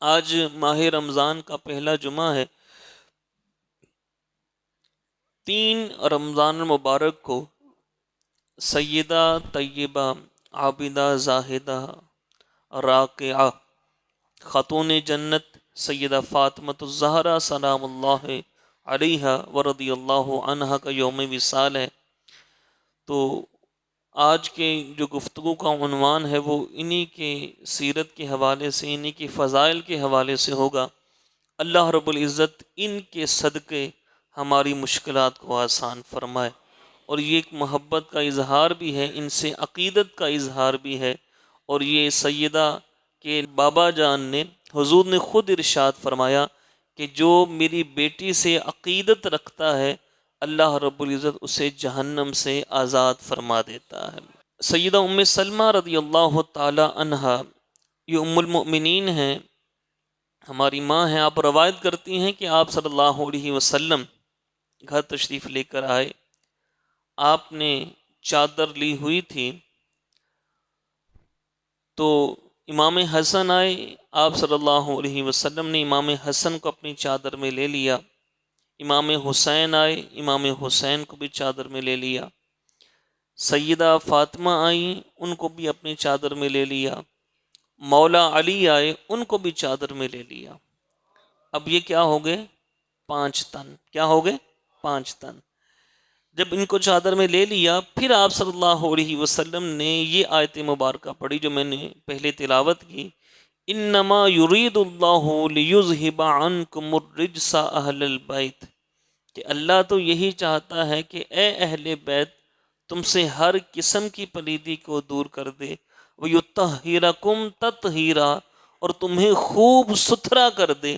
آج ماہ رمضان کا پہلا جمعہ ہے۔ 3 رمضان المبارک کو سیدہ طیبہ عابدہ زاہدہ راکعہ خاتون جنت سیدہ فاطمۃ الزہرا سلام اللہ علیہا ورضی اللہ عنہا کا یوم وصال ہے۔ تو آج کے جو گفتگو کا عنوان ہے وہ انہی کے سیرت کے حوالے سے، انہی کے فضائل کے حوالے سے ہوگا۔ اللہ رب العزت ان کے صدقے ہماری مشکلات کو آسان فرمائے، اور یہ ایک محبت کا اظہار بھی ہے، ان سے عقیدت کا اظہار بھی ہے۔ اور یہ سیدہ کے بابا جان نے، حضور نے خود ارشاد فرمایا کہ جو میری بیٹی سے عقیدت رکھتا ہے اللہ رب العزت اسے جہنم سے آزاد فرما دیتا ہے۔ سیدہ ام سلمہ رضی اللہ تعالی عنہا یہ ام المؤمنین ہیں، ہماری ماں ہیں۔ آپ روایت کرتی ہیں کہ آپ صلی اللہ علیہ وسلم گھر تشریف لے کر آئے، آپ نے چادر لی ہوئی تھی، تو امام حسن آئے، آپ صلی اللہ علیہ وسلم نے امام حسن کو اپنی چادر میں لے لیا۔ امام حسین آئے، امام حسین کو بھی چادر میں لے لیا۔ سیدہ فاطمہ آئیں، ان کو بھی اپنی چادر میں لے لیا۔ مولا علی آئے، ان کو بھی چادر میں لے لیا۔ اب یہ کیا ہو گئے؟ 5 تن۔ کیا ہو گئے؟ 5 تن۔ جب ان کو چادر میں لے لیا، پھر آپ صلی اللہ علیہ وسلم نے یہ آیت مبارکہ پڑھی جو میں نے پہلے تلاوت کی، انما یرید اللہ لیذہب عنکم الرجس اہل البیت، کہ اللہ تو یہی چاہتا ہے کہ اے اہل بیت تم سے ہر قسم کی پلیدی کو دور کر دے، وَيُطَهِّرَكُمْ تَطْهِيرًا، اور تمہیں خوب ستھرا کر دے۔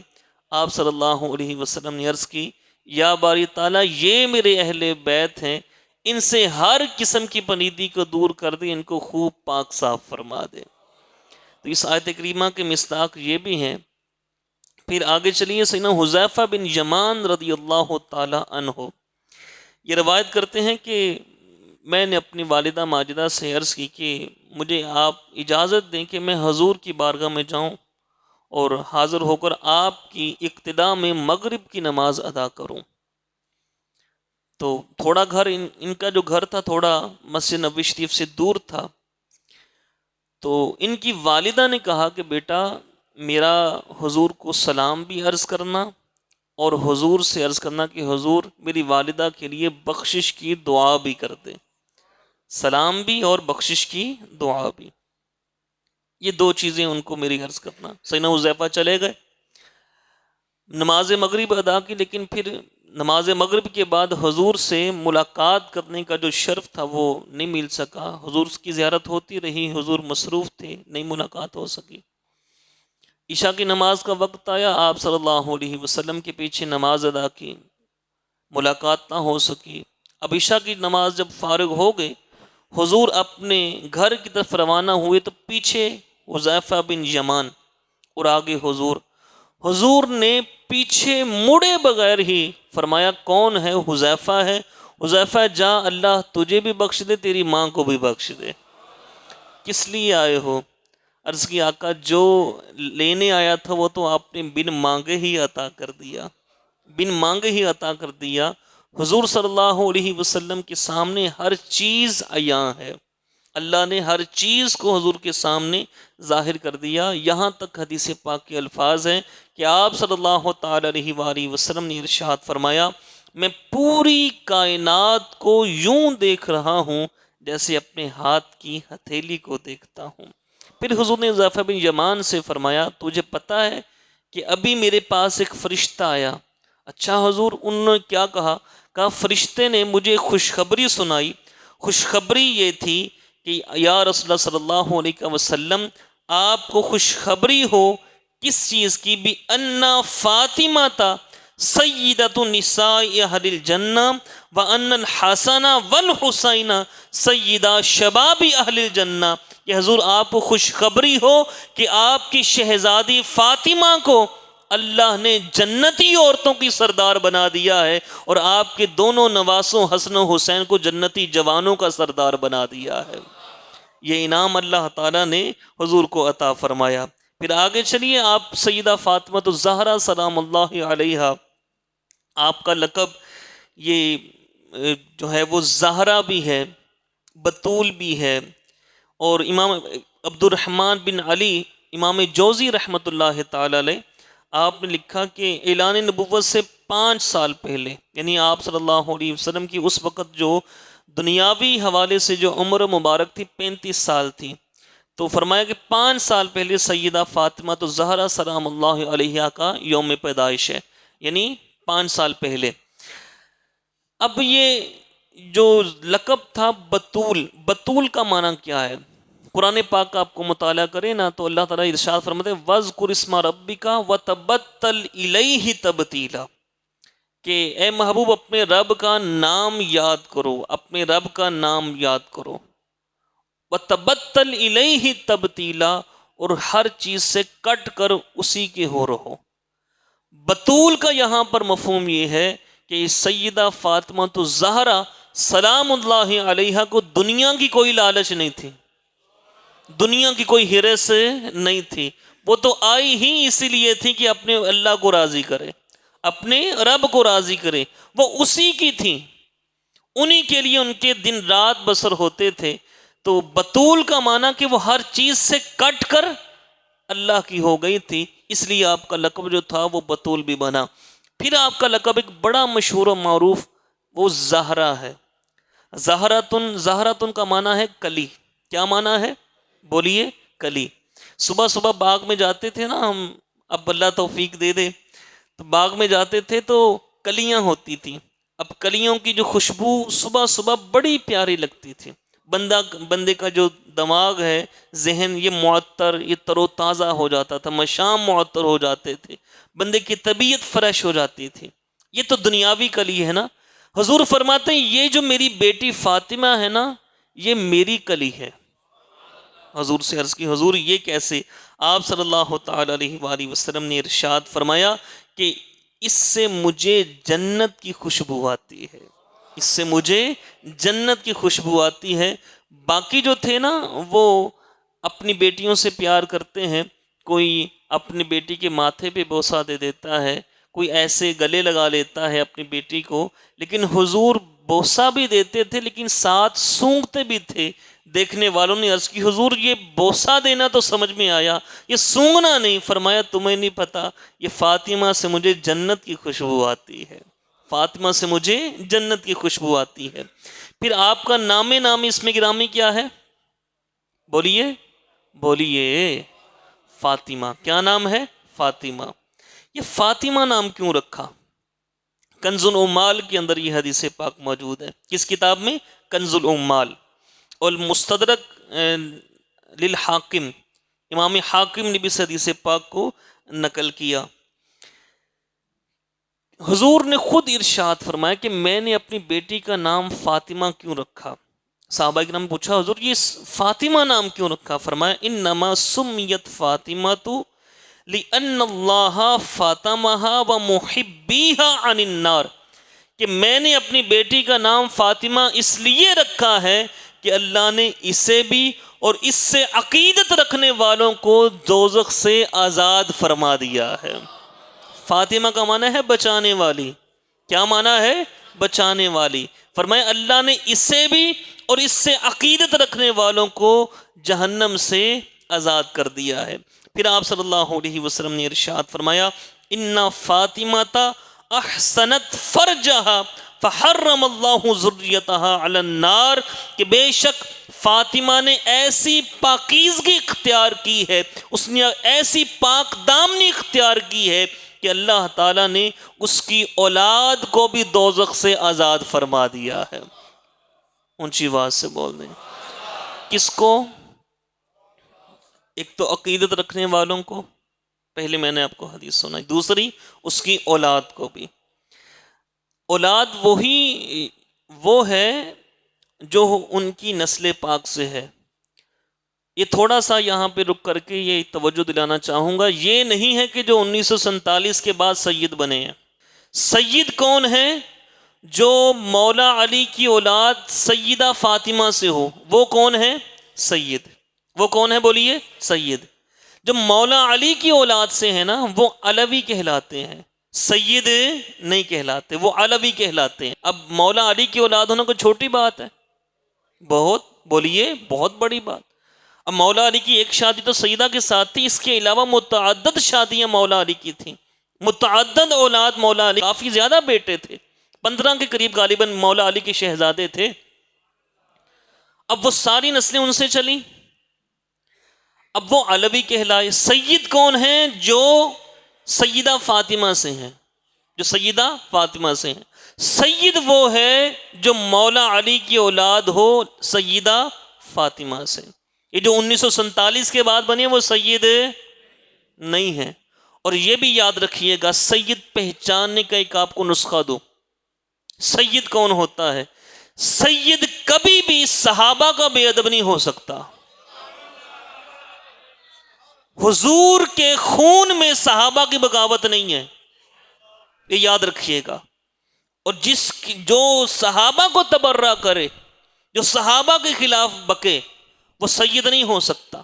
آپ صلی اللہ علیہ وسلم نے عرض کی، یا باری تعالیٰ یہ میرے اہل بیت ہیں، ان سے ہر قسم کی پلیدی کو دور کر دے، ان کو خوب پاک صاف فرما دے۔ تو اس آیت کریمہ کے مصداق یہ بھی ہیں۔ پھر آگے چلیے، سیدنا حذیفہ بن یمان رضی اللہ تعالی عنہ یہ روایت کرتے ہیں کہ میں نے اپنی والدہ ماجدہ سے عرض کی کہ مجھے آپ اجازت دیں کہ میں حضور کی بارگاہ میں جاؤں اور حاضر ہو کر آپ کی اقتداء میں مغرب کی نماز ادا کروں۔ تو تھوڑا گھر ان کا جو گھر تھا تھوڑا مسجد نبوی شریف سے دور تھا، تو ان کی والدہ نے کہا کہ بیٹا میرا حضور کو سلام بھی عرض کرنا اور حضور سے عرض کرنا کہ حضور میری والدہ کے لیے بخشش کی دعا بھی کر دے۔ سلام بھی اور بخشش کی دعا بھی، یہ 2 چیزیں ان کو میری عرض کرنا۔ سیدنا حذیفہ چلے گئے، نماز مغرب ادا کی، لیکن پھر نماز مغرب کے بعد حضور سے ملاقات کرنے کا جو شرف تھا وہ نہیں مل سکا۔ حضور کی زیارت ہوتی رہی، حضور مصروف تھے، نہیں ملاقات ہو سکی۔ عشاء کی نماز کا وقت آیا، آپ صلی اللہ علیہ وسلم کے پیچھے نماز ادا کی، ملاقات نہ ہو سکی۔ اب عشاء کی نماز جب فارغ ہو گئے، حضور اپنے گھر کی طرف روانہ ہوئے تو پیچھے حذیفہ بن یمان اور آگے حضور۔ حضور نے پیچھے مڑے بغیر ہی فرمایا کون ہے؟ حذیفہ ہے۔ حذیفہ جا، اللہ تجھے بھی بخش دے، تیری ماں کو بھی بخش دے۔ کس لیے آئے ہو؟ عرض کی آقا جو لینے آیا تھا وہ تو آپ نے بن مانگے ہی عطا کر دیا، بن مانگے ہی عطا کر دیا۔ حضور صلی اللہ علیہ وسلم کے سامنے ہر چیز عیاں ہے، اللہ نے ہر چیز کو حضور کے سامنے ظاہر کر دیا۔ یہاں تک حدیث پاک کے الفاظ ہیں کہ آپ صلی اللہ تعالی علیہ وآلہ وسلم نے ارشاد فرمایا، میں پوری کائنات کو یوں دیکھ رہا ہوں جیسے اپنے ہاتھ کی ہتھیلی کو دیکھتا ہوں۔ پھر حضور نے حذیفہ بن یمان سے فرمایا تجھے پتہ ہے کہ ابھی میرے پاس ایک فرشتہ آیا؟ اچھا حضور، انہوں نے کیا کہا؟ کہا فرشتے نے مجھے خوشخبری سنائی، خوشخبری یہ تھی کہ یا رسول اللہ صلی اللہ علیہ وسلم آپ کو خوشخبری ہو کس چیز کی؟ بھی انا فاطمہ تا سیدۃ النساء اہل الجنہ وان الحسن والحسین سیدہ شباب اہل الجنہ، کہ حضور آپ کو خوشخبری ہو کہ آپ کی شہزادی فاطمہ کو اللہ نے جنتی عورتوں کی سردار بنا دیا ہے، اور آپ کے دونوں نواسوں حسن و حسین کو جنتی جوانوں کا سردار بنا دیا ہے۔ یہ انعام اللہ تعالیٰ نے حضور کو عطا فرمایا۔ پھر آگے چلیے، آپ سیدہ فاطمہ الزہرا سلام اللہ علیہا، آپ کا لقب یہ جو ہے وہ زہرا بھی ہے، بطول بھی ہے، اور امام عبد الرحمن بن علی امام جوزی رحمۃ اللہ تعالی علیہ، آپ نے لکھا کہ اعلان نبوت سے 5 سال پہلے، یعنی آپ صلی اللہ علیہ وسلم کی اس وقت جو دنیاوی حوالے سے جو عمر مبارک تھی 35 سال تھی، تو فرمایا کہ 5 سال پہلے سیدہ فاطمہ الزہرا سلام اللہ علیہا کا یوم پیدائش ہے، یعنی 5 سال پہلے۔ اب یہ جو لقب تھا بطول، بطول کا معنی کیا ہے؟ قرآن پاک کا آپ کو مطالعہ کریں نا تو اللہ تعالیٰ ارشاد فرماتے ہیں وَاذْكُرِ اسْمَ رَبِّكَ وَتَبَتَّلْ إِلَيْهِ تَبْتِيلًا، کہ اے محبوب اپنے رب کا نام یاد کرو، اپنے رب کا نام یاد کرو، وَتَبَتَّلْ إِلَيْهِ تَبْتِيلًا، اور ہر چیز سے کٹ کر اسی کے ہو رہو۔ بطول کا یہاں پر مفہوم یہ ہے کہ سیدہ فاطمہ الزہرا سلام اللہ علیہا کو دنیا کی کوئی لالچ نہیں تھی، دنیا کی کوئی ہرس نہیں تھی، وہ تو آئی ہی اسی لیے تھی کہ اپنے اللہ کو راضی کرے، اپنے رب کو راضی کرے، وہ اسی کی تھی، انہی کے لیے ان کے دن رات بسر ہوتے تھے۔ تو بطول کا معنی کہ وہ ہر چیز سے کٹ کر اللہ کی ہو گئی تھی، اس لیے آپ کا لقب جو تھا وہ بطول بھی بنا۔ پھر آپ کا لقب ایک بڑا مشہور و معروف وہ زہرا ہے۔ زہراتن، زہراتن کا معنی ہے کلی، کیا معنی ہے؟ بولیے، کلی۔ صبح صبح باغ میں جاتے تھے نا ہم، اب اللہ توفیق دے دے، تو باغ میں جاتے تھے تو کلیاں ہوتی تھیں، اب کلیوں کی جو خوشبو صبح صبح بڑی پیاری لگتی تھی، بندے کا جو دماغ ہے، ذہن، یہ معطر، یہ تر و تازہ ہو جاتا تھا، مشام معطر ہو جاتے تھے، بندے کی طبیعت فریش ہو جاتی تھی۔ یہ تو دنیاوی کلی ہے نا۔ حضور فرماتے ہیں یہ جو میری بیٹی فاطمہ ہے نا، یہ میری کلی ہے۔ حضور سے عرض کی حضور یہ کیسے؟ آپ صلی اللہ تعالی علیہ وآلہ وسلم نے ارشاد فرمایا کہ اس سے مجھے جنت کی خوشبو آتی ہے، اس سے مجھے جنت کی خوشبو آتی ہے۔ باقی جو تھے نا وہ اپنی بیٹیوں سے پیار کرتے ہیں، کوئی اپنی بیٹی کے ماتھے پہ بوسہ دے دیتا ہے، کوئی ایسے گلے لگا لیتا ہے اپنی بیٹی کو، لیکن حضور بوسہ بھی دیتے تھے لیکن ساتھ سونگھتے بھی تھے۔ دیکھنے والوں نے عرض کی حضور یہ بوسہ دینا تو سمجھ میں آیا، یہ سونگنا نہیں۔ فرمایا تمہیں نہیں پتا، یہ فاطمہ سے مجھے جنت کی خوشبو آتی ہے، فاطمہ سے مجھے جنت کی خوشبو آتی ہے۔ پھر آپ کا نام نامی اسم گرامی کیا ہے؟ بولیے بولیے، فاطمہ۔ کیا نام ہے؟ فاطمہ۔ یہ فاطمہ نام کیوں رکھا؟ کنز العمال کے اندر یہ حدیث پاک موجود ہے۔ کس کتاب میں؟ کنز العمال۔ اور مستدرک للحاکم، امام حاکم نے بھی اس حدیث پاک کو نقل کیا۔ حضور نے خود ارشاد فرمایا کہ میں نے اپنی بیٹی کا نام فاطمہ کیوں رکھا؟ صحابہ کرام نے پوچھا حضور یہ فاطمہ نام کیوں رکھا؟ فرمایا انما سمیت فاطمۃ لأن اللہ فاطمہا ومحبیہا عن النار، کہ میں نے اپنی بیٹی کا نام فاطمہ اس لیے رکھا ہے کہ اللہ نے اسے بھی اور اس سے عقیدت رکھنے والوں کو دوزخ سے آزاد فرما دیا ہے۔ فاطمہ کا معنی ہے بچانے والی۔ کیا معنی ہے؟ بچانے والی۔ فرمایا اللہ نے اسے بھی اور اس سے عقیدت رکھنے والوں کو جہنم سے آزاد کر دیا ہے۔ پھر آپ صلی اللہ علیہ وسلم نے ارشاد فرمایا ان فاطمہ احسنت فرجہا فحرم اللہ ذریتہا علی النار، کہ بے شک فاطمہ نے ایسی پاکیزگی اختیار کی ہے، اس نے ایسی پاک دامنی اختیار کی ہے کہ اللہ تعالیٰ نے اس کی اولاد کو بھی دوزخ سے آزاد فرما دیا ہے۔ اونچی آواز سے بول دیں۔ کس کو؟ ایک تو عقیدت رکھنے والوں کو، پہلے میں نے آپ کو حدیث سنائی، دوسری اس کی اولاد کو بھی۔ اولاد وہی وہ ہے جو ان کی نسل پاک سے ہے۔ یہ تھوڑا سا یہاں پہ رک کر کے یہ توجہ دلانا چاہوں گا، یہ نہیں ہے کہ جو 1947 کے بعد سید بنے ہیں۔ سید کون ہے؟ جو مولا علی کی اولاد سیدہ فاطمہ سے ہو، وہ کون ہے؟ سید۔ وہ کون ہے؟ بولیے، سید۔ جو مولا علی کی اولاد سے ہیں نا وہ علوی کہلاتے ہیں، سید نہیں کہلاتے، وہ علوی کہلاتے ہیں۔ اب مولا علی کی اولاد ہونا کوئی چھوٹی بات ہے؟ بہت، بولیے بہت بڑی بات۔ اب مولا علی کی ایک شادی تو سیدہ کے ساتھ تھی، اس کے علاوہ متعدد شادیاں مولا علی کی تھیں، متعدد اولاد مولا علی، کافی زیادہ بیٹے تھے، 15 کے قریب غالباً مولا علی کے شہزادے تھے۔ اب وہ ساری نسلیں ان سے چلیں، اب وہ علوی کہلائے۔ سید کون ہیں؟ جو سیدہ فاطمہ سے ہیں، جو سیدہ فاطمہ سے ہیں۔ سید وہ ہے جو مولا علی کی اولاد ہو سیدہ فاطمہ سے۔ یہ جو 1947 کے بعد بنی ہے وہ سید نہیں ہے۔ اور یہ بھی یاد رکھیے گا، سید پہچاننے کا ایک آپ کو نسخہ دو، سید کون ہوتا ہے؟ سید کبھی بھی صحابہ کا بے ادب نہیں ہو سکتا۔ حضور کے خون میں صحابہ کی بغاوت نہیں ہے، یہ یاد رکھیے گا۔ اور جو صحابہ کو تبرہ کرے، جو صحابہ کے خلاف بکے، وہ سید نہیں ہو سکتا۔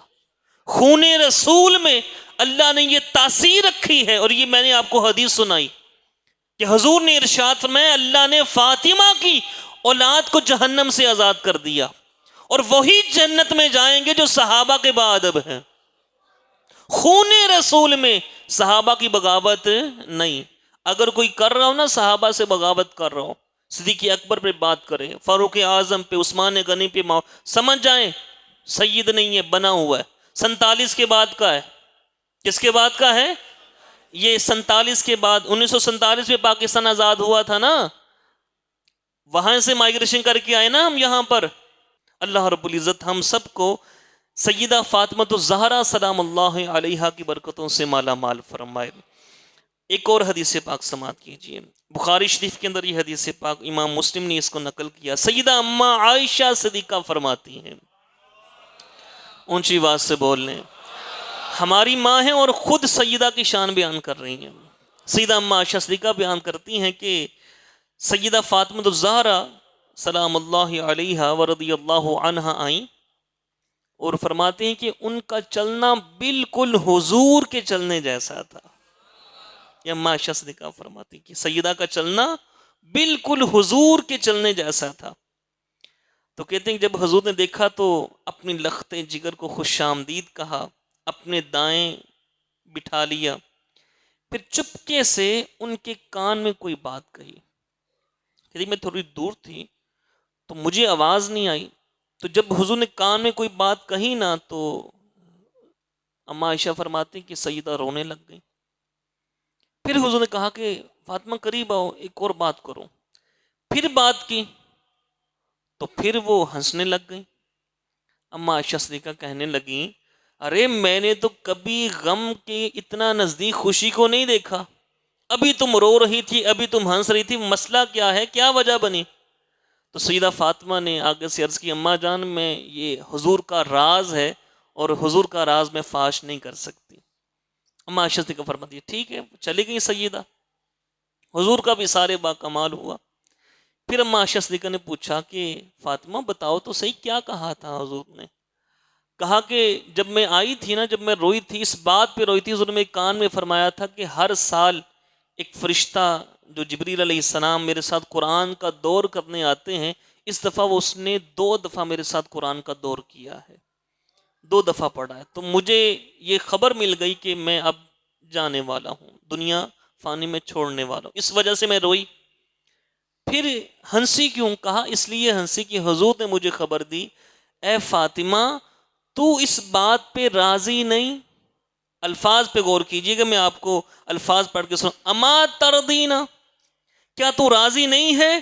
خون رسول میں اللہ نے یہ تاثیر رکھی ہے، اور یہ میں نے آپ کو حدیث سنائی کہ حضور نے ارشاد فرمایا اللہ نے فاطمہ کی اولاد کو جہنم سے آزاد کر دیا، اور وہی جنت میں جائیں گے جو صحابہ کے باادب ہیں۔ خون رسول میں صحابہ کی بغاوت نہیں۔ اگر کوئی کر رہا ہو نا صحابہ سے بغاوت کر رہا ہو، صدیق اکبر پہ بات کرے، فاروق اعظم پہ، عثمان غنی پہ، سمجھ جائیں سید نہیں ہے، بنا ہوا ہے۔ 47 کے بعد کا ہے۔ کس کے بعد کا ہے؟ یہ 47 کے بعد، 1947 میں پاکستان آزاد ہوا تھا نا، وہاں سے مائگریشن کر کے آئے نا ہم یہاں پر۔ اللہ رب العزت ہم سب کو سیدہ فاطمہ الزہرا سلام اللہ علیہا کی برکتوں سے مالا مال فرمائے۔ ایک اور حدیث پاک سماعت کیجئے، بخاری شریف کے اندر یہ حدیث پاک، امام مسلم نے اس کو نقل کیا۔ سیدہ اماں عائشہ صدیقہ فرماتی ہیں، اونچی آواز سے بول لیں، ہماری ماں ہیں اور خود سیدہ کی شان بیان کر رہی ہیں۔ سیدہ اماں عائشہ صدیقہ بیان کرتی ہیں کہ سیدہ فاطمہ الزہرا سلام اللہ علیہا ورضی اللہ عنہا آئیں اور فرماتے ہیں کہ ان کا چلنا بالکل حضور کے چلنے جیسا تھا۔ یہ اماں عائشہ صدیقہ فرماتی ہیں کہ سیدہ کا چلنا بالکل حضور کے چلنے جیسا تھا۔ تو کہتے ہیں کہ جب حضور نے دیکھا تو اپنی لخت جگر کو خوش آمدید کہا، اپنے دائیں بٹھا لیا، پھر چپکے سے ان کے کان میں کوئی بات کہی۔ کہتی میں تھوڑی دور تھی تو مجھے آواز نہیں آئی، تو جب حضور نے کان میں کوئی بات کہی نا تو اماں عائشہ فرماتی کہ سیدہ رونے لگ گئی۔ پھر حضور نے کہا کہ فاطمہ قریب آؤ، ایک اور بات کرو۔ پھر بات کی تو پھر وہ ہنسنے لگ گئی۔ اماں عائشہ صدیقہ کہنے لگیں ارے میں نے تو کبھی غم کے اتنا نزدیک خوشی کو نہیں دیکھا، ابھی تم رو رہی تھی، ابھی تم ہنس رہی تھی، مسئلہ کیا ہے، کیا وجہ بنی؟ تو سیدہ فاطمہ نے آگے سے عرض کی اماں جان میں یہ حضور کا راز ہے اور حضور کا راز میں فاش نہیں کر سکتی۔ اماں عائشہ صدیقہ فرماتی ہے ٹھیک ہے، چلی گئی سیدہ، حضور کا بھی سارے با کمال ہوا۔ پھر اماں عائشہ صدیقہ نے پوچھا کہ فاطمہ بتاؤ تو صحیح کیا کہا تھا حضور نے؟ کہا کہ جب میں آئی تھی نا، جب میں روئی تھی، اس بات پہ روئی تھی، حضور نے میرے کان میں فرمایا تھا کہ ہر سال ایک فرشتہ جو جبریل علیہ السلام میرے ساتھ قرآن کا دور کرنے آتے ہیں، اس دفعہ وہ اس نے 2 دفعہ میرے ساتھ قرآن کا دور کیا ہے، 2 دفعہ پڑھا ہے۔ تو مجھے یہ خبر مل گئی کہ میں اب جانے والا ہوں، دنیا فانی میں چھوڑنے والا ہوں، اس وجہ سے میں روئی۔ پھر ہنسی کیوں؟ کہا اس لیے ہنسی کہ حضور نے مجھے خبر دی اے فاطمہ تو اس بات پہ راضی نہیں۔ الفاظ پہ غور کیجئے گا، میں آپ کو الفاظ پڑھ کے سنوں۔ اما ترضینا، کیا تو راضی نہیں ہے؟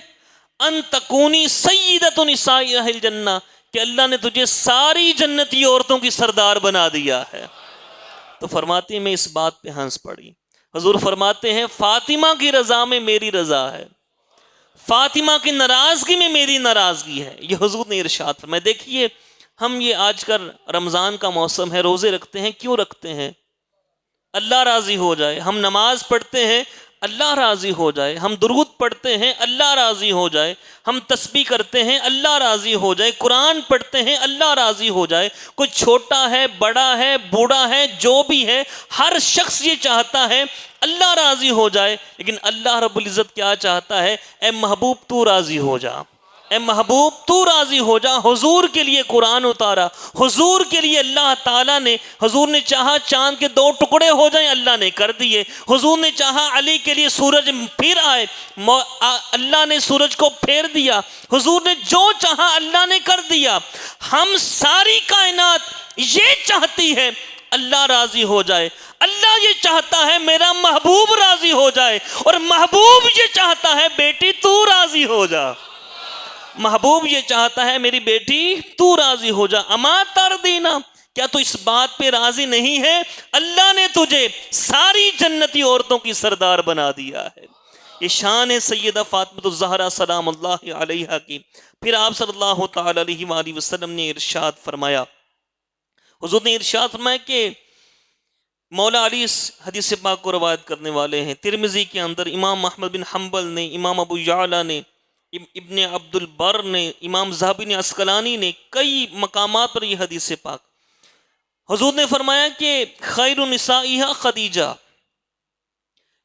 ان تکونی سیدۃ نساء اہل الجنہ، کہ اللہ نے تجھے ساری جنتی عورتوں کی سردار بنا دیا ہے۔ تو فرماتی ہیں میں اس بات پہ ہنس پڑی۔ حضور فرماتے ہیں فاطمہ کی رضا میں میری رضا ہے، فاطمہ کی ناراضگی میں میری ناراضگی ہے، یہ حضور نے ارشاد فرمایا۔ دیکھیے ہم یہ آج کل رمضان کا موسم ہے، روزے رکھتے ہیں، کیوں رکھتے ہیں؟ اللہ راضی ہو جائے۔ ہم نماز پڑھتے ہیں، اللہ راضی ہو جائے، ہم درود پڑھتے ہیں اللہ راضی ہو جائے، ہم تسبیح کرتے ہیں اللہ راضی ہو جائے، قرآن پڑھتے ہیں اللہ راضی ہو جائے، کوئی چھوٹا ہے بڑا ہے بوڑھا ہے جو بھی ہے، ہر شخص یہ چاہتا ہے اللہ راضی ہو جائے، لیکن اللہ رب العزت کیا چاہتا ہے؟ اے محبوب تو راضی ہو جا، اے محبوب تو راضی ہو جا۔ حضور کے لیے قرآن اتارا، حضور کے لیے اللہ تعالیٰ نے، حضور نے چاہا چاند کے 2 ٹکڑے ہو جائیں، اللہ نے کر دیے۔ حضور نے چاہا علی کے لیے سورج پھر آئے، اللہ نے سورج کو پھیر دیا۔ حضور نے جو چاہا اللہ نے کر دیا۔ ہم ساری کائنات یہ چاہتی ہے اللہ راضی ہو جائے، اللہ یہ چاہتا ہے میرا محبوب راضی ہو جائے، اور محبوب یہ چاہتا ہے بیٹی تو راضی ہو جا، محبوب یہ چاہتا ہے میری بیٹی تو راضی ہو جا۔ اما تردینا، کیا تو اس بات پہ راضی نہیں ہے؟ اللہ نے تجھے ساری جنتی عورتوں کی سردار بنا دیا ہے۔ یہ شان ہے سیدہ فاطمہ الزہرا سلام اللہ علیہا کی۔ پھر آپ صلی اللہ تعالی علیہ وآلہ وسلم نے ارشاد فرمایا، حضور نے ارشاد فرمایا کہ مولا علی اس حدیث پاک کو روایت کرنے والے ہیں، ترمذی کے اندر امام احمد بن حنبل نے، امام ابو یعلا نے، ابن عبد البر نے، امام ذہبی نے، عسقلانی نے، کئی مقامات پر یہ حدیث پاک۔ حضور نے فرمایا کہ خیر نسائها خدیجہ،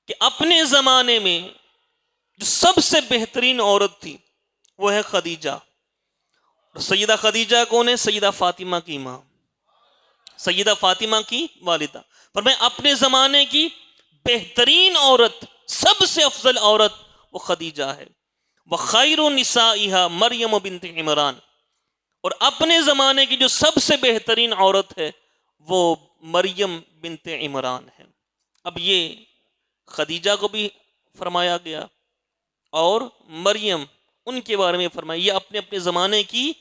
کہ اپنے زمانے میں جو سب سے بہترین عورت تھی وہ ہے خدیجہ۔ سیدہ خدیجہ کون ہے؟ سیدہ فاطمہ کی ماں، سیدہ فاطمہ کی والدہ۔ فرمایا اپنے زمانے کی بہترین عورت، سب سے افضل عورت وہ خدیجہ ہے۔ وَخَيْرُ نِسَائِهَا مریم بنت عمران، اور اپنے زمانے کی جو سب سے بہترین عورت ہے وہ مریم بنت عمران ہے۔ اب یہ خدیجہ کو بھی فرمایا گیا اور مریم ان کے بارے میں فرمایا، یہ اپنے اپنے زمانے کی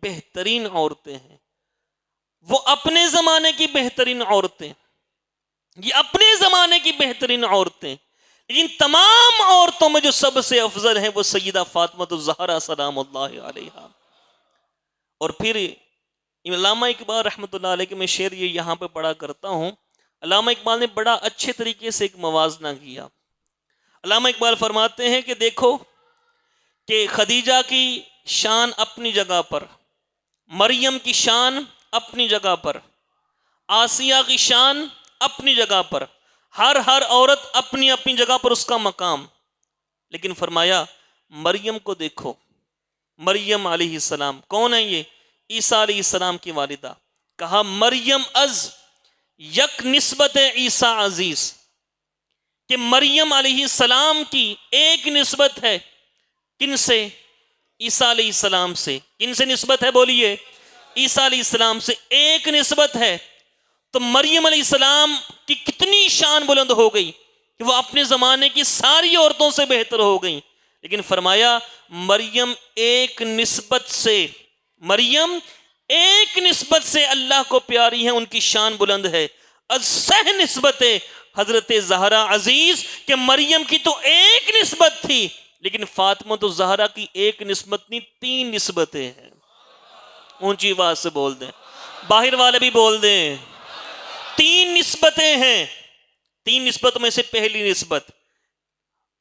بہترین عورتیں ہیں۔ وہ اپنے زمانے کی بہترین عورتیں، یہ اپنے زمانے کی بہترین عورتیں، لیکن تمام عورتوں میں جو سب سے افضل ہیں وہ سیدہ فاطمہ الزہرا سلام اللہ علیہا۔ اور پھر علامہ اقبال رحمۃ اللہ علیہ کے میں شعر یہ یہاں پہ پڑھا کرتا ہوں، علامہ اقبال نے بڑا اچھے طریقے سے ایک موازنہ کیا۔ علامہ اقبال فرماتے ہیں کہ دیکھو کہ خدیجہ کی شان اپنی جگہ پر، مریم کی شان اپنی جگہ پر، آسیہ کی شان اپنی جگہ پر، ہر عورت اپنی اپنی جگہ پر اس کا مقام، لیکن فرمایا مریم کو دیکھو، مریم علیہ السلام کون ہے؟ یہ عیسیٰ علیہ السلام کی والدہ۔ کہا مریم از یک نسبت عیسیٰ عزیز، کہ مریم علیہ السلام کی ایک نسبت ہے، کن سے؟ عیسیٰ علیہ السلام سے۔ کن سے نسبت ہے بولیے؟ عیسیٰ علیہ السلام سے ایک نسبت ہے۔ تو مریم علیہ السلام کی کتنی شان بلند ہو گئی کہ وہ اپنے زمانے کی ساری عورتوں سے بہتر ہو گئی، لیکن فرمایا مریم ایک نسبت سے، مریم ایک نسبت سے اللہ کو پیاری ہے، ان کی شان بلند ہے۔ از سہ نسبت حضرت زہرا عزیز، کہ مریم کی تو ایک نسبت تھی، لیکن فاطمہ تو زہرا کی ایک نسبت نہیں، 3 نسبتیں ہیں۔ اونچی آواز سے بول دیں، باہر والے بھی بول دیں، 3 نسبتیں ہیں۔ 3 نسبت میں سے پہلی نسبت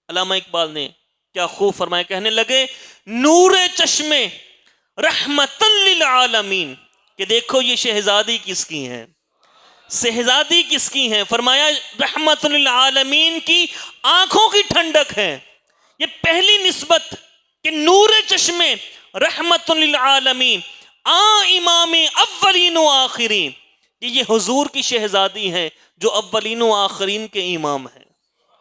علامہ اقبال نے کیا خوب فرمایا، کہنے لگے نور چشمے رحمتن للعالمین، کہ دیکھو یہ شہزادی کس کی ہیں، شہزادی کس کی ہیں؟ فرمایا رحمت للعالمین کی آنکھوں کی ٹھنڈک ہے۔ یہ پہلی نسبت کہ نور چشمے رحمت للعالمین، امام اولین و آخرین، کہ یہ حضور کی شہزادی ہے جو اولین و آخرین کے امام ہیں،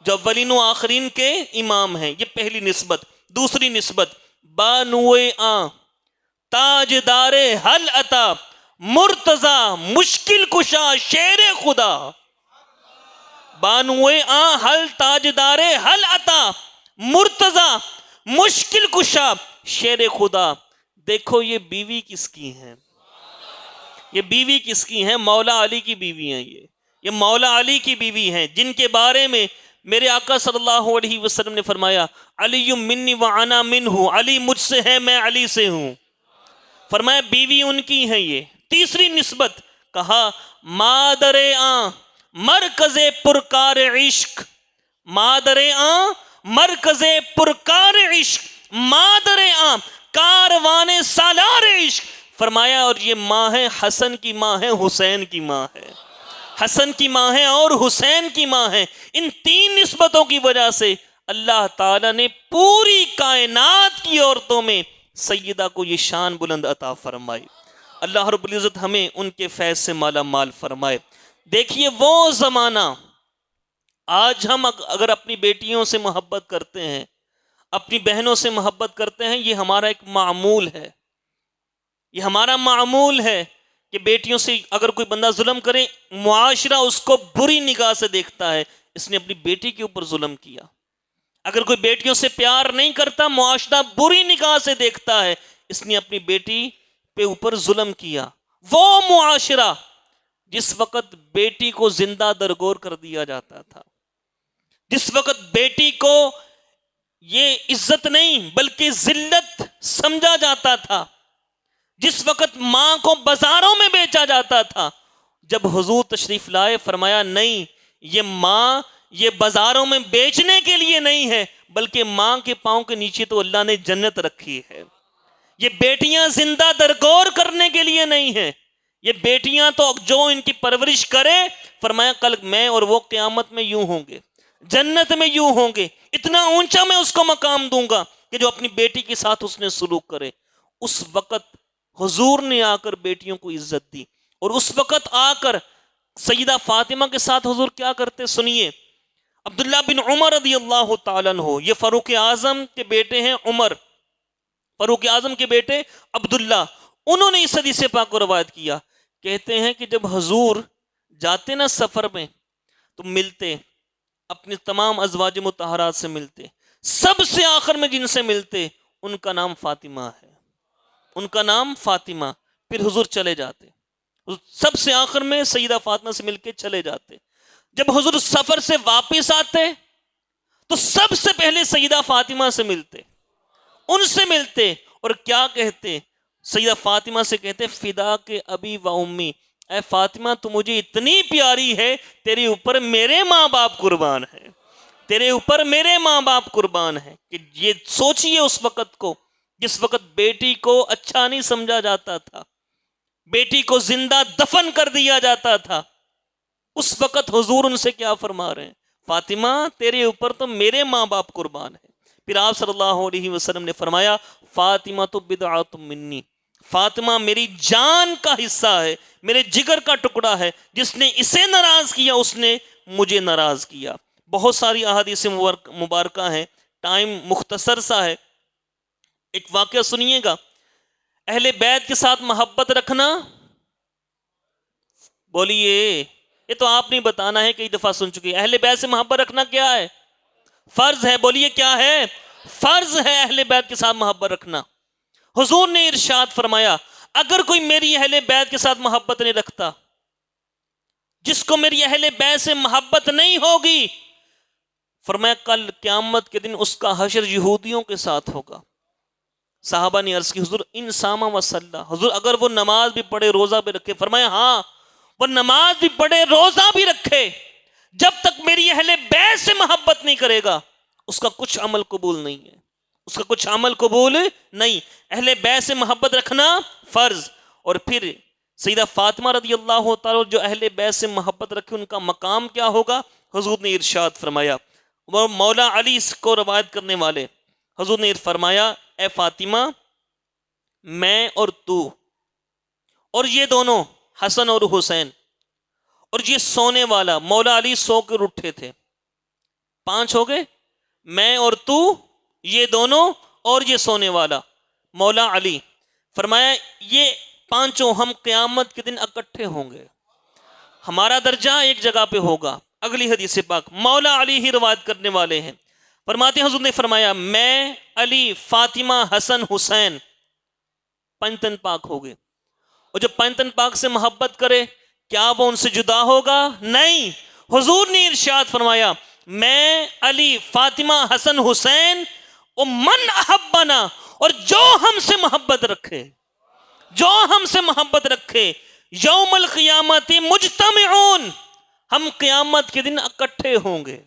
جو اولین و آخرین کے امام ہیں۔ یہ پہلی نسبت۔ دوسری نسبت بانوئے تاجدار حل عطا مرتضی مشکل کشا شیر خدا، بانوئے حل تاجدار حل عطا مرتضی مشکل کشا شیر خدا۔ دیکھو یہ بیوی کس کی ہیں، یہ بیوی کس کی ہیں؟ مولا علی کی بیوی ہیں۔ یہ مولا علی کی بیوی ہیں، جن کے بارے میں میرے آقا صلی اللہ علیہ وسلم نے فرمایا علی منی وانا منہ، علی مجھ سے ہے میں علی سے ہوں۔ فرمایا بیوی ان کی ہیں یہ۔ تیسری نسبت کہا مادر مرکز پرکار عشق مادر آں مرکز پرکار عشق، مادر آں کاروان سالار عشق. فرمایا اور یہ ماں ہے حسن کی ماں ہے، حسین کی ماں ہے، حسن کی ماں ہے اور حسین کی ماں ہے. ان تین نسبتوں کی وجہ سے اللہ تعالیٰ نے پوری کائنات کی عورتوں میں سیدہ کو یہ شان بلند عطا فرمائی. اللہ رب العزت ہمیں ان کے فیض سے مالا مال فرمائے. دیکھیے وہ زمانہ، آج ہم اگر اپنی بیٹیوں سے محبت کرتے ہیں، اپنی بہنوں سے محبت کرتے ہیں، یہ ہمارا ایک معمول ہے، یہ ہمارا معمول ہے کہ بیٹیوں سے اگر کوئی بندہ ظلم کرے، معاشرہ اس کو بری نگاہ سے دیکھتا ہے، اس نے اپنی بیٹی کے اوپر ظلم کیا. اگر کوئی بیٹیوں سے پیار نہیں کرتا، معاشرہ بری نگاہ سے دیکھتا ہے، اس نے اپنی بیٹی پہ اوپر ظلم کیا. وہ معاشرہ جس وقت بیٹی کو زندہ درگور کر دیا جاتا تھا، جس وقت بیٹی کو یہ عزت نہیں بلکہ ذلت سمجھا جاتا تھا، جس وقت ماں کو بازاروں میں بیچا جاتا تھا، جب حضور تشریف لائے فرمایا نہیں، یہ ماں یہ بازاروں میں بیچنے کے لیے نہیں ہے، بلکہ ماں کے پاؤں کے نیچے تو اللہ نے جنت رکھی ہے. یہ بیٹیاں زندہ درگور کرنے کے لیے نہیں ہیں، یہ بیٹیاں تو جو ان کی پرورش کرے، فرمایا کل میں اور وہ قیامت میں یوں ہوں گے، جنت میں یوں ہوں گے، اتنا اونچا میں اس کو مقام دوں گا کہ جو اپنی بیٹی کے ساتھ اس نے سلوک کرے. اس وقت حضور نے آ کر بیٹیوں کو عزت دی، اور اس وقت آ کر سیدہ فاطمہ کے ساتھ حضور کیا کرتے سنیے. عبداللہ بن عمر رضی اللہ تعالیٰ عنہ، یہ فاروق اعظم کے بیٹے ہیں عمر، فاروق اعظم کے بیٹے عبداللہ، انہوں نے اس حدیث پاک کو روایت کیا. کہتے ہیں کہ جب حضور جاتے نا سفر میں تو ملتے، اپنی تمام ازواج مطہرات سے ملتے، سب سے آخر میں جن سے ملتے ان کا نام فاطمہ ہے، ان کا نام فاطمہ. پھر حضور چلے جاتے، سب سے آخر میں سیدہ فاطمہ سے مل کے چلے جاتے. جب حضور سفر سے واپس آتے تو سب سے پہلے سیدہ فاطمہ سے ملتے، ان سے ملتے، اور کیا کہتے؟ سیدہ فاطمہ سے کہتے فدا کے ابی و امی، اے فاطمہ تو مجھے اتنی پیاری ہے، تیرے اوپر میرے ماں باپ قربان ہے، تیرے اوپر میرے ماں باپ قربان ہے. کہ یہ سوچئے اس وقت کو جس وقت بیٹی کو اچھا نہیں سمجھا جاتا تھا، بیٹی کو زندہ دفن کر دیا جاتا تھا، اس وقت حضور ان سے کیا فرما رہے ہیں؟ فاطمہ تیرے اوپر تو میرے ماں باپ قربان ہیں. پھر آپ صلی اللہ علیہ وسلم نے فرمایا فاطمہ تو بدعۃ منی، فاطمہ میری جان کا حصہ ہے، میرے جگر کا ٹکڑا ہے، جس نے اسے ناراض کیا اس نے مجھے ناراض کیا. بہت ساری احادیث مبارکہ ہیں، ٹائم مختصر سا ہے. ایک واقعہ سنیے گا. اہل بیت کے ساتھ محبت رکھنا، بولیے، یہ تو آپ نہیں بتانا ہے، کئی دفعہ سن چکی. اہل بیت سے محبت رکھنا کیا ہے؟ فرض ہے. بولیے کیا ہے؟ فرض ہے اہل بیت کے ساتھ محبت رکھنا. حضور نے ارشاد فرمایا اگر کوئی میری اہل بیت کے ساتھ محبت نہیں رکھتا، جس کو میری اہل بیت سے محبت نہیں ہوگی، فرمایا کل قیامت کے دن اس کا حشر یہودیوں کے ساتھ ہوگا. صحابہ نے عرض کی حضور ان ساما و صلی، حضور اگر وہ نماز بھی پڑھے روزہ بھی رکھے، فرمایا ہاں وہ نماز بھی پڑھے روزہ بھی رکھے، جب تک میری اہل بیت سے محبت نہیں کرے گا اس کا کچھ عمل قبول نہیں ہے، اس کا کچھ عمل قبول نہیں. اہل بیت سے محبت رکھنا فرض. اور پھر سیدہ فاطمہ رضی اللہ تعالیٰ جو اہل بیت سے محبت رکھے ان کا مقام کیا ہوگا؟ حضور نے ارشاد فرمایا، وہ مولا علی کو روایت کرنے والے، حضور نے فرمایا اے فاطمہ میں اور تو اور یہ دونوں حسن اور حسین اور یہ سونے والا، مولا علی سو کر اٹھے تھے، 5 ہو گئے، میں اور تو، یہ دونوں اور یہ سونے والا مولا علی. فرمایا یہ 5 ہم قیامت کے دن اکٹھے ہوں گے، ہمارا درجہ ایک جگہ پہ ہوگا. اگلی حدیث پاک مولا علی ہی روایت کرنے والے ہیں، فرماتے ہیں حضور نے فرمایا میں، علی، فاطمہ، حسن، حسین 5 تن پاک ہو گئے، اور جب 5 تن پاک سے محبت کرے کیا وہ ان سے جدا ہوگا؟ نہیں. حضور نے ارشاد فرمایا میں، علی، فاطمہ، حسن، حسین و من احبنا، اور جو ہم سے محبت رکھے، جو ہم سے محبت رکھے، یوم القیامت مجتمعون، ہم قیامت کے دن اکٹھے ہوں گے،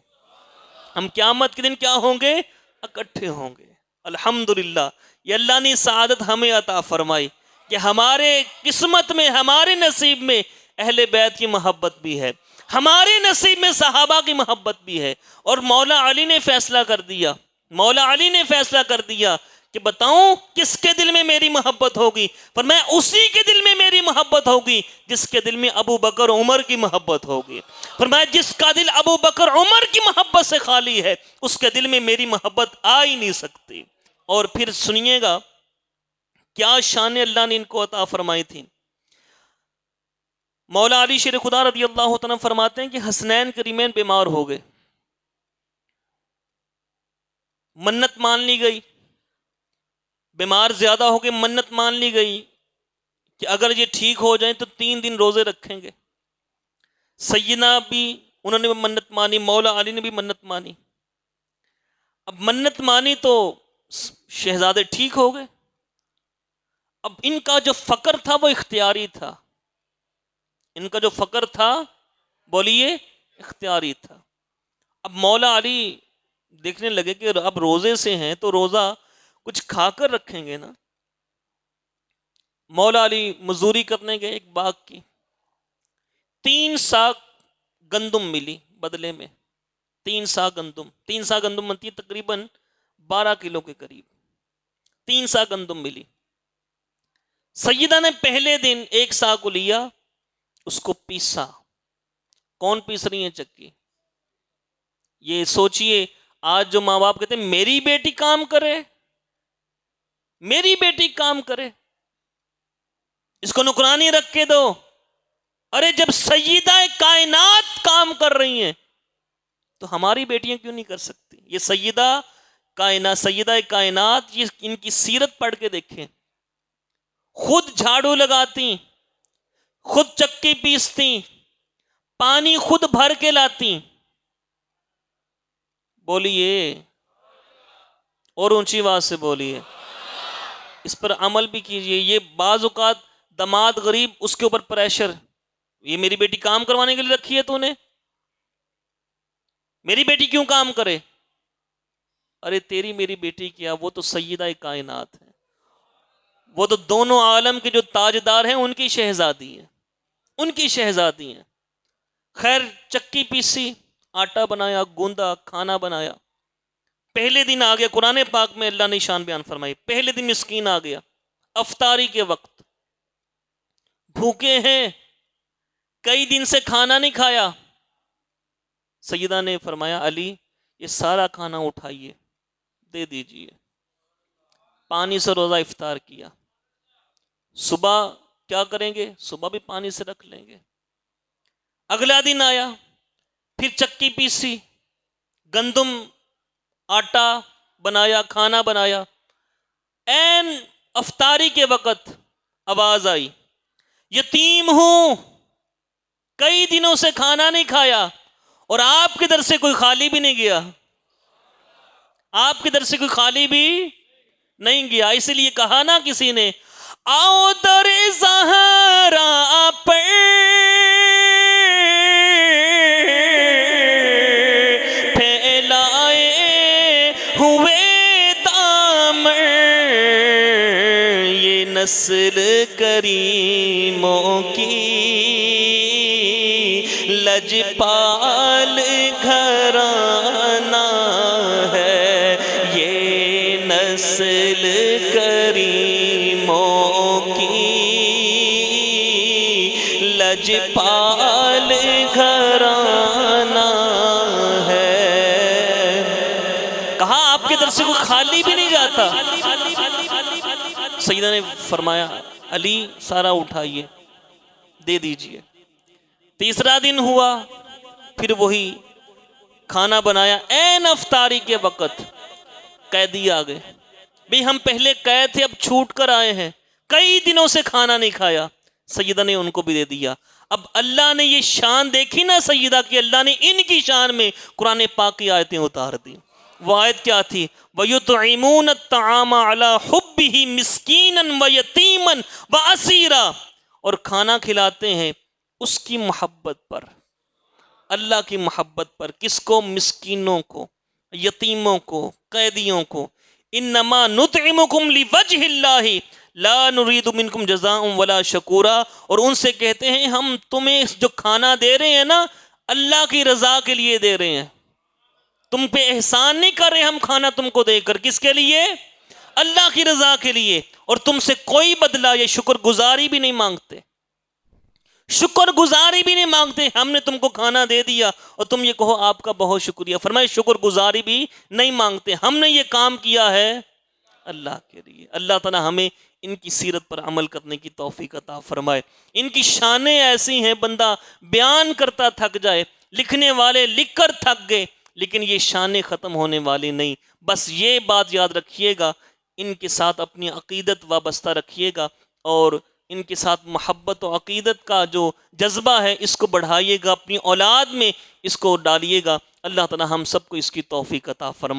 ہم قیامت کے دن کیا ہوں گے؟ اکٹھے ہوں گے۔ الحمدللہ یہ اللہ نے سعادت ہمیں عطا فرمائی کہ ہمارے قسمت میں، ہمارے نصیب میں اہل بیت کی محبت بھی ہے، ہمارے نصیب میں صحابہ کی محبت بھی ہے۔ اور مولا علی نے فیصلہ کر دیا، مولا علی نے فیصلہ کر دیا کہ بتاؤں کس کے دل میں میری محبت ہوگی؟ فرمایا اسی کے دل میں میری محبت ہوگی جس کے دل میں ابو بکر عمر کی محبت ہوگی۔ فرمایا جس کا دل ابو بکر عمر کی محبت سے خالی ہے اس کے دل میں میری محبت آ ہی نہیں سکتی۔ اور پھر سنیے گا کیا شان اللہ نے ان کو عطا فرمائی تھی۔ مولا علی شیر خدا رضی اللہ تعالیٰ فرماتے ہیں کہ حسنین کریمین بیمار ہو گئے، منت مان لی گئی، بیمار زیادہ ہو گئے، منت مان لی گئی کہ اگر یہ ٹھیک ہو جائیں تو 3 دن روزے رکھیں گے۔ سیدنا بھی انہوں نے منت مانی، مولا علی نے بھی منت مانی۔ اب منت مانی تو شہزادے ٹھیک ہو گئے، اب ان کا جو فقر تھا وہ اختیاری تھا، ان کا جو فقر تھا بولیے اختیاری تھا۔ اب مولا علی دیکھنے لگے کہ اب روزے سے ہیں تو روزہ کچھ کھا کر رکھیں گے نا۔ مولا علی مزدوری کرنے گئے ایک باغ کی، 3 سا گندم ملی بدلے میں، 3 سا گندم، 3 سا گندم بنتی ہے تقریباً 12 کلو کے قریب، 3 سا گندم ملی۔ سیدہ نے پہلے دن 1 سا کو لیا، اس کو پیسا۔ کون پیس رہی ہیں؟ چکی۔ یہ سوچئے آج جو ماں باپ کہتے ہیں میری بیٹی کام کرے، میری بیٹی کام کرے، اس کو نوکرانی رکھ کے دو۔ ارے جب سیدہ کائنات کام کر رہی ہیں تو ہماری بیٹیاں کیوں نہیں کر سکتی؟ یہ سیدہ کائنات یہ ان کی سیرت پڑھ کے دیکھیں، خود جھاڑو لگاتی، خود چکی پیستی، پانی خود بھر کے لاتی۔ بولیے اور اونچی آواز سے بولیے، اس پر عمل بھی کیجئے۔ یہ بعض اوقات داماد غریب، اس کے اوپر پریشر، یہ میری بیٹی کام کروانے کے لیے رکھی ہے تو نے، میری بیٹی کیوں کام کرے؟ ارے تیری میری بیٹی کیا، وہ تو سیدہ کائنات ہے، وہ تو دونوں عالم کے جو تاجدار ہیں ان کی شہزادی ہیں، ان کی شہزادی ہیں۔ خیر چکی پیسی، آٹا بنایا، گوندا، کھانا بنایا۔ پہلے دن آ گیا، قرآن پاک میں اللہ نے شان بیان فرمائی، پہلے دن مسکین آ گیا، افطاری کے وقت، بھوکے ہیں، کئی دن سے کھانا نہیں کھایا۔ سیدہ نے فرمایا علی یہ سارا کھانا اٹھائیے دے دیجئے۔ پانی سے روزہ افطار کیا۔ صبح کیا کریں گے؟ صبح بھی پانی سے رکھ لیں گے۔ اگلا دن آیا، پھر چکی پیسی، گندم آٹا بنایا، کھانا بنایا۔ این افطاری کے وقت آواز آئی یتیم ہوں، کئی دنوں سے کھانا نہیں کھایا، اور آپ کے در سے کوئی خالی بھی نہیں گیا، آپ کے در سے کوئی خالی بھی نہیں گیا۔ اس لیے کہا نا کسی نے، آؤ در زہرا پر پھیلائے ہوئے دامن، یہ نسل کریموں کی لجپال گھرانہ ہے، یہ نسل کریموں کی لجپال گھرانہ ہے۔ کہا آپ کے در سے کوئی خالی بھی نہیں جاتا۔ سیدہ نے فرمایا علی سارا اٹھائیے دے دیجئے۔ تیسرا دن ہوا، پھر وہی کھانا بنایا۔ این افطاری کے وقت قیدی آ گئے، بھی ہم پہلے قید تھے اب چھوٹ کر آئے ہیں، کئی دنوں سے کھانا نہیں کھایا۔ سیدہ نے ان کو بھی دے دیا۔ اب اللہ نے یہ شان دیکھی نا سیدہ کی، اللہ نے ان کی شان میں قرآن پاک کی آیتیں اتار دی۔ وہ آیت کیا تھی؟ وَيُطْعِمُونَ الطَّعَامَ عَلَى حُبِّهِ مِسْكِينًا وَيَتِيمًا وَأَسِيرًا، اور کھانا کھلاتے ہیں اس کی محبت پر، اللہ کی محبت پر۔ کس کو؟ مسکینوں کو، یتیموں کو، قیدیوں کو، انما نطعمکم لوجہ اللہ لا نرید منکم جزاء ولا شکورا، اور ان سے کہتے ہیں ہم تمہیں جو کھانا دے رہے ہیں نا اللہ کی رضا کے لیے دے رہے ہیں، تم پہ احسان نہیں کر رہے ہم کھانا تم کو دے کر، کس کے لیے؟ اللہ کی رضا کے لیے، اور تم سے کوئی بدلہ یا شکر گزاری بھی نہیں مانگتے، شکر گزاری بھی نہیں مانگتے، ہم نے تم کو کھانا دے دیا اور تم یہ کہو آپ کا بہت شکریہ، فرمائے شکر گزاری بھی نہیں مانگتے، ہم نے یہ کام کیا ہے اللہ کے لیے۔ اللہ تعالی ہمیں ان کی سیرت پر عمل کرنے کی توفیق عطا فرمائے۔ ان کی شانیں ایسی ہیں بندہ بیان کرتا تھک جائے، لکھنے والے لکھ کر تھک گئے، لیکن یہ شانیں ختم ہونے والی نہیں۔ بس یہ بات یاد رکھیے گا، ان کے ساتھ اپنی عقیدت وابستہ رکھیے گا، اور ان کے ساتھ محبت و عقیدت کا جو جذبہ ہے اس کو بڑھائیے گا، اپنی اولاد میں اس کو ڈالیے گا۔ اللہ تعالی ہم سب کو اس کی توفیق عطا فرمائے۔